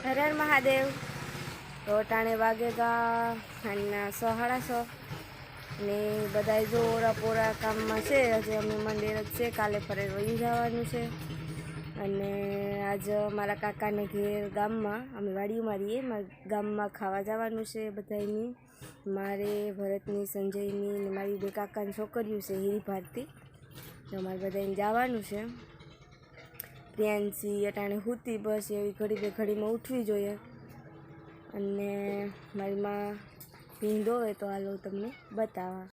હર હર મહાદેવ. તો ટાણે વાગેગા સાંજના 6:30 ને બધા જો ઓરા કામમાં છે. હજી અમે મંદિર જ છે, કાલે ફરે વયું જવાનું છે. અને આજ મારા કાકાને ઘેર ગામમાં અમે વાડીમાં રહીએ, મારા ગામમાં ખાવા જવાનું છે બધાની. મારે ભરતની, સંજયની ને મારી બે કાકાની છોકરીઓ છે હીરી ભારતી, તો મારે બધાને જવાનું છે. પ્રિયાંશી અટાણે હુતી, બસ એવી ઘડી બે ઘડીમાં ઉઠવી જોઈએ. અને મારી માં ભીંડો હોય તો હાલો તમને બતાવવા.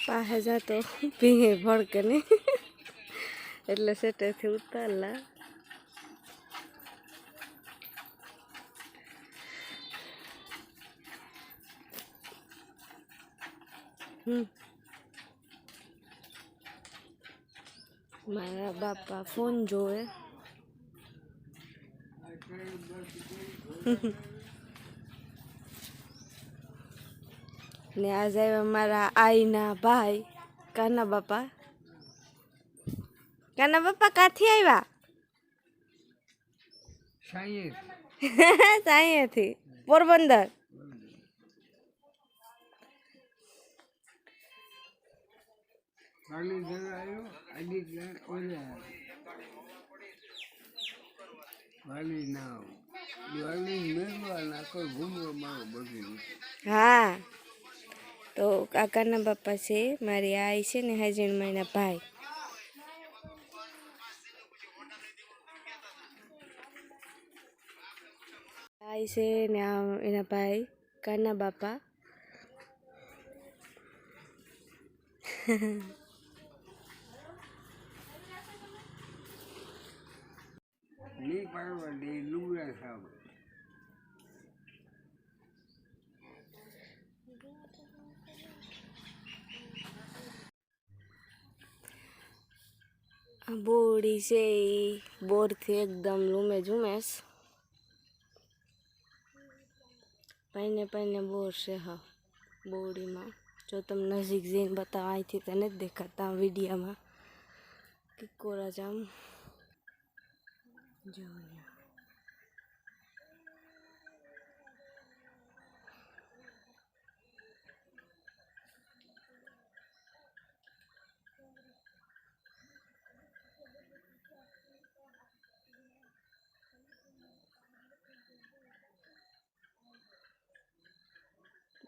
પાસે જાતો ભીંગે ભડકે ને એટલે સેટેથી ઉતારલા. મારા બાપા ફોન જોવે. ને આજ આવ્યા મારા આઈના ભાઈ કાના બાપા. કાના બાપા ક્યાંથી આવ્યા? સાંઈથી પોરબંદર. હા, તો કાકાના બાપા છે, મારી આઈ છે ને હાજણ માના ભાઈ. આઈ છે ને એના ભાઈ કાના બાપા. બોડી છે એ બોરથી એકદમ લૂમે ઝુમેશ. પાઈને બોર છે. હા, બોડીમાં જો તમને નજીક જઈને બતાવો, અહીંથી તો નથી દેખાતા વિડીયામાં કે કોરા જામ જો.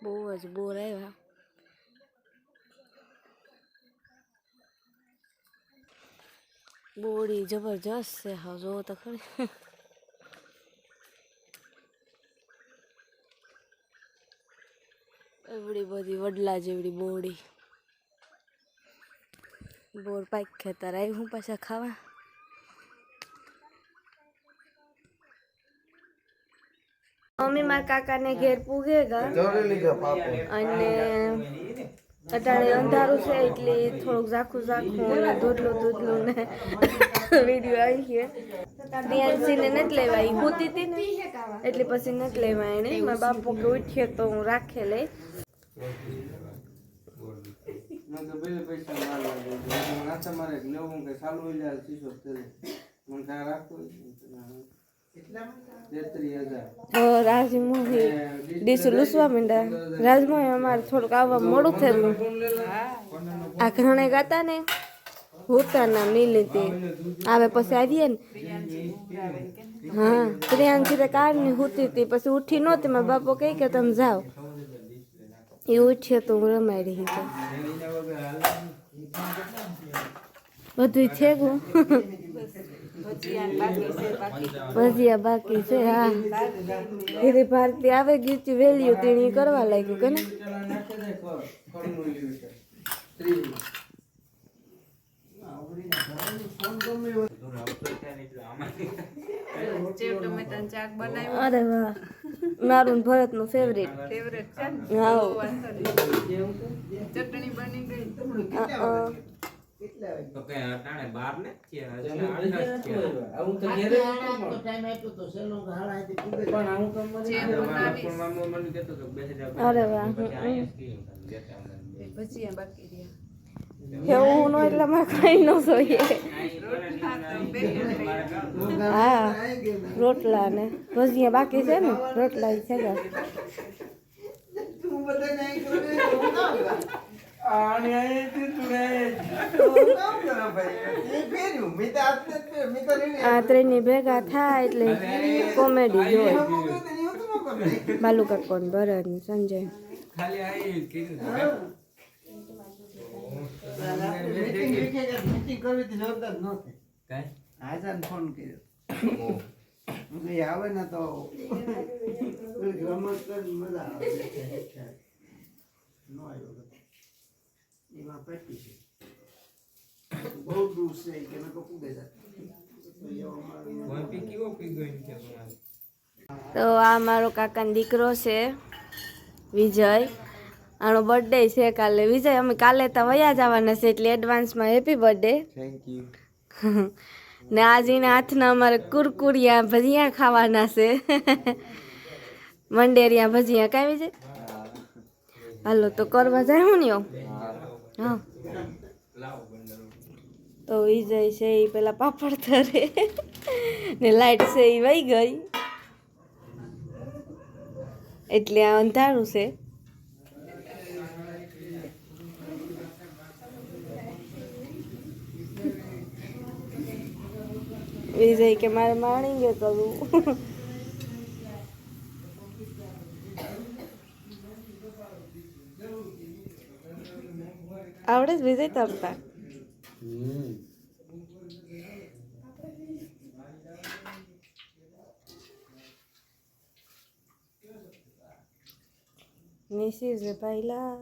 બહુ જ બોર આવ્યા. બોડી જબરજસ્ત છે. હા, જોવો તો ખરી. એવડી બધી વડલા જેવડી બોડી. બોર પાક ખેતર આવી હું પાછા ખાવા. મમ્મી મારા કાકાને ઘેર પૂગે ગા અને અટાણે અંધારું છે એટલે થોડુંક ઝાખું ને ધૂધલું ને વિડીયો આવી છે. પ્રિયાંશીને નથી લેવા, એ હોતી હતી ને એટલે પછી નથી લેવા એને. મારા બાપુ કે ઉઠીએ તો હું રાખે લઈ. રાજમોહી ડીસુ લૂસવા માંડ્યા. રાજમોહી અમારે થોડુંક આવવા મોડું થયું. આ ઘણે ગાતા ને હોતા ના મિલતી આવે પછી આવીએ ને. હા, પ્રિયાંશી તો કારની હોતી હતી, પછી ઉઠી નહોતી. મારા બાપો કહે કે તમે જાઓ. એ ઉઠીએ તો હું રમાઈ રહી. બધું છે ગયું. ભજીયા બાકી છે. હા, હીરી ભારતી આવે ગઈ વેલ્યુ તેની કરવા લાગ્યું કે ને. અરે વાહ, મારું ભરત નું ફેવરેટ. હા, ચટણી બની ગઈ. તો કે અટાણે 12 ને છે હું તો ઘેરે તો ટાઈમ આપ્યો તો સેલો હાડા હતી પણ હું તો મને કહેતો તો બેસી જાવ અરે વાહ પછી અહીંયા ભજીયા બાકી રહ્યા એવું નો એટલે માં કઈ ન જોઈએ હા રોટલા ને ભજીયા બાકી છે ને રોટલા ઈ છે કે તું બધા નહીં કરે આને આઈ તું રે કામ કરો ભાઈ એ ફેર્યું મે તો આતે મે તો આ ત્રણની ભેગા થાય એટલે કોમેડી જોઈ બાલુ કાકોન ભરત ને સંજય ખાલી આઈ કીધું મીટિંગ કરવી હતી જોરદાર નહોતી કાઈ આજાન ફોન કર્યો હું આવે ને તો રમત કર મજા આવે નો આવ્યો એમાં પેટી છે બહુ દૂર છે કે મેં કપૂ ગયા કોઈ પી કેવો પી ગયો એમ કે તો આ મારો કાકાનો દીકરો છે વિજય આનો બર્થડે છે કાલે વિજય અમે કાલે તો વયા જવાના છે એટલે એડવાન્સમાં હેપી બર્થડે થેન્ક યુ ને આજે એના હાથના અમારે કુરકુરિયા ભજીયા ખાવાના છે મંડેરિયા ભજીયા કાવી છે હાલો તો કરવા જાય હું નહીં હા તો વિજય છે એ પેલા પાપડ તરે ને લાઈટ છે એ વહી ગઈ એટલે આ અંધારું છે વિજય કે મારે માણી ગયો કરવું આવડે જ વિજય તરતા નિશી છે પહેલા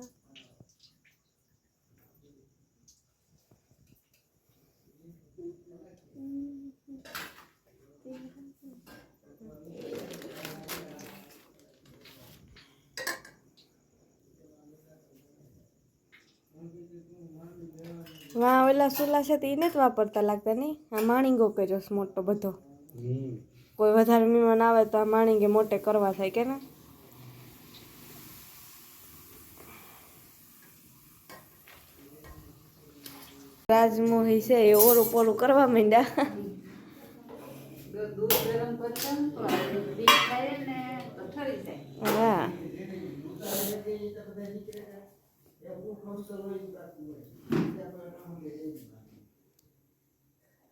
વાં ઓલા સુલા છે તે એને જ વાપરતા લાગતા નહીં આ માણીંગો કર્યો છે મોટો બધો કોઈ વધારે મહેમાન આવે તો આ માણીંગે મોટે કરવા થાય કે ને રાજમોહી છે એ ઓરું પોરું કરવા માંડ્યા દૂધ ગરમ કરતા તો દીપ થાય ને તો ઠરી જાય હા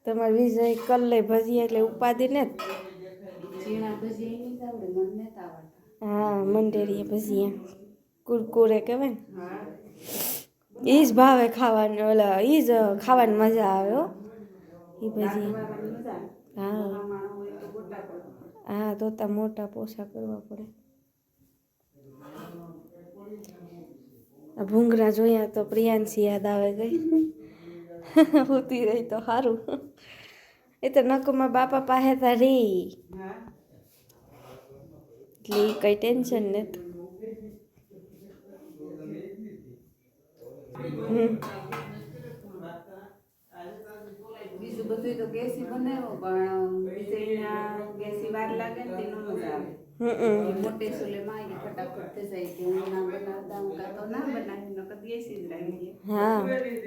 તમારે વિજય કર લે ભજીયા એટલે ઉપાધિ ને ઝીણા ભજીયા નહીં આવડે મને નથી આવડતા હા મંડેરી ભજીયા કુરકુરે કહેવાય ને હા એ જ ભાવે ખાવાનું ઓલા એ જ ખાવાની મજા આવે હો એ ભજીયા ખાવાની મજા હા આમાં હોય તો ગોટા કરવા પડે હા તો તા મોટા પોસા કરવા પડે આ ભૂંગરા જોયા તો પ્રિયાંશી યાદ આવે ગઈ ઉતી રહી તો સારું એ તો નકોમાં બાપા પાસે તા રહી હા એટલે એ કઈ ટેન્શન નથી બીજું બધું તો ગેસી બનાવ્યો પણ વિજયના ગેસી વાર લાગે ને તેનો મજા આવે મોટે સુલેમાં એ ફટાફટ થઈ જાય કે હું ના બનાવતા હું કાં તો ના બનાવી નકર ગેસી જ રાખીએ હા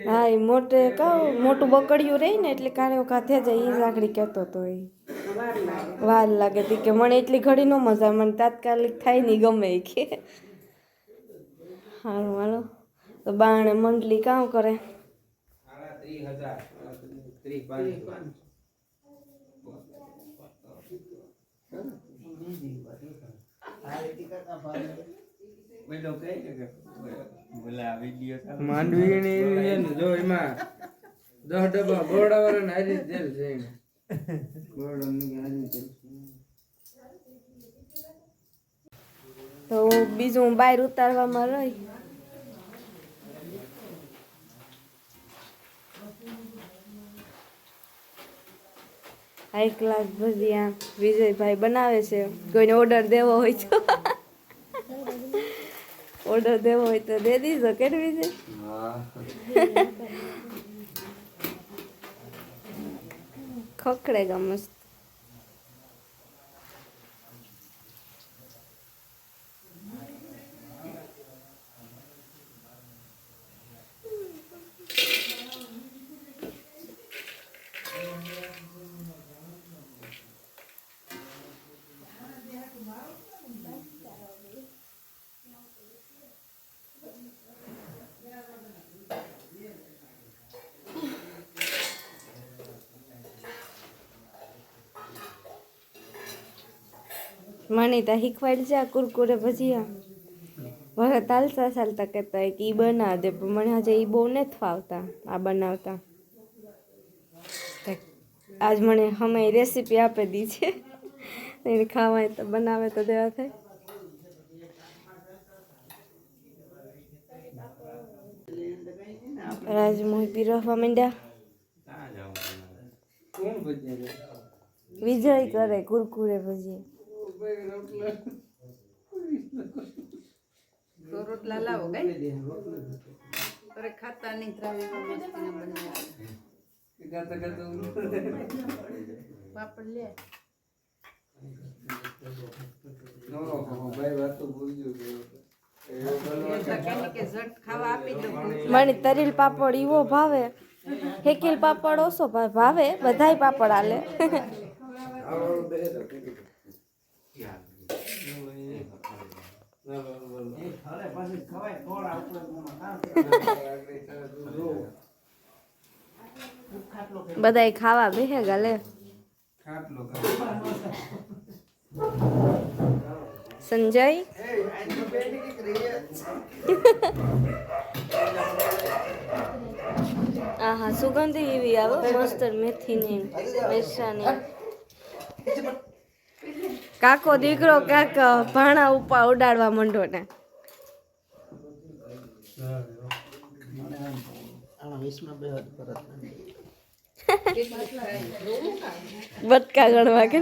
હા એ મોટે કહું મોટું બકડિયું રહી ને એટલે કાળો કાથે જાય એ લાકડી કહેતો હતો એ વાર લાગે વાર લાગે તી કે મને એટલી ઘડી ન મજા આવે, મને તાત્કાલિક થાય નહીં ગમે એ કે હારું હાલો તો બાણે મંડલી કામ કરે 30,000 માંડવી જો એમાં 10 ડબ્બા ગોળા વાળા હારી તેલ છે તો બીજું હું બહાર ઉતારવામાં રહી હાઈ ક્લાસ ભજીયા વિજયભાઈ બનાવે છે, કોઈને ઓર્ડર દેવો હોય તો ઓર્ડર દેવો હોય તો દે દીધો કે વિજય खखड़ेगा मस्त। मनीता हिखवाड़ जा कुरकुरे भजिया वरत चालता चालता कहता है कि बना दे पण मने हजे ई बहु नथी फावता आ बनावता। आज मने हमें रेसिपी आपी दी छे એને ખાવાય તો બનાવે તો દેવા થાય। રાજ મોહી પીરવા માંડ્યા। કોણ ભજીયા રે? વિજય કરે કુરકુરે ભજીયા। તો રોટલા લાવો કઈ અરે ખાતા નહીં ત્રાવીમાં મસ્તીના બનાવ્યા ગાતા ગાતા પાપડ લે ઓહો ભાઈ વાત તો ભૂલી ગયો કે ઝટ ખાવા આપી દો મને તરીલ પાપડ ઈવો ભાવે હેકેલ પાપડ ઓછો ભાવે બધાય પાપડ આલે। બધાય ખાવા બેહે ગાલે ખાટલો સંજય આહા સુગંધી એવી આવે મસ્ત મેથીની મિરસાની। કાકો દીકરો કાક ભાણા ઉપા ઉડાડવા માંડો ને બટકા ગણવા કે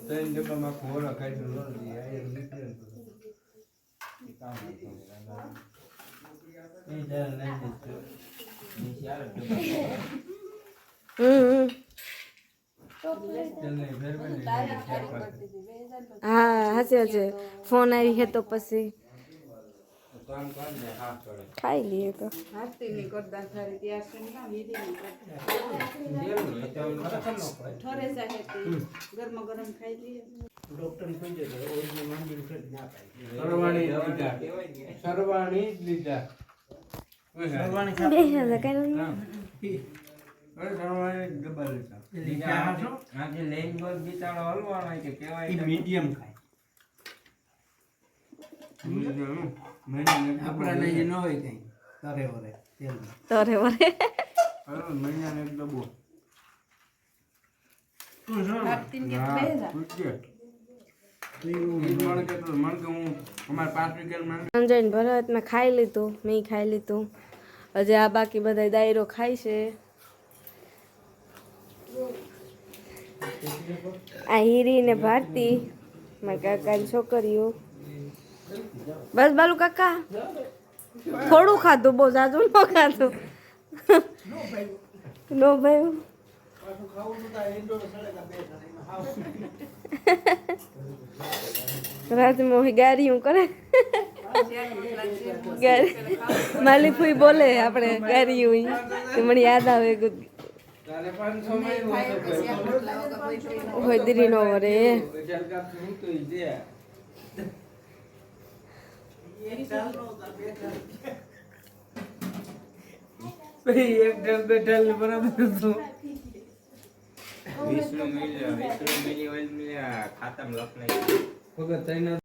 ત્રણ ડબ્બામાં ખોરા ખાઈ તો હા હાચે હાચે ફોન આવી હે તો પછી ખાઈ લઈએ તો હાથથી નહીં કરતા સારી ત્યાં સુધી વીધી નહીં કરતા ઠરે જાય તે ગરમા ગરમ ખાઈ લઈએ સરવાણી જ લીધા બે હજાર કઈ ડબ્બા લીધા આજે લેન બોલ બિચારો હલવાનો કે કેવાય મીડિયમ ખાય આપણા ને ન હોય કઈ તારે વરે તરે વરે મહિનાને એક ડબ્બો હાથથી કે બેજા સંજય ને ભરત મેં ખાઈ લીધું મેં ખાઈ લીધું હજી આ બાકી બધા દાયરો ખાય છે। આ હીરી ને ભારતી મારા કાકાની છોકરીઓ બસ બાલુ કાકા થોડું ખાધું બહુ જાજુ ન ખાધું નો ભાઈ રાજમોહી ગારીયું કરે માલી ફૂઈ બોલે આપણે ગારીયું મને યાદ આવે હોય દીરી નો વરે એક ડબ્બે ઢાલ બરાબર વિષ્ણુ મિલ્યા ખાતામાં લખ નહીં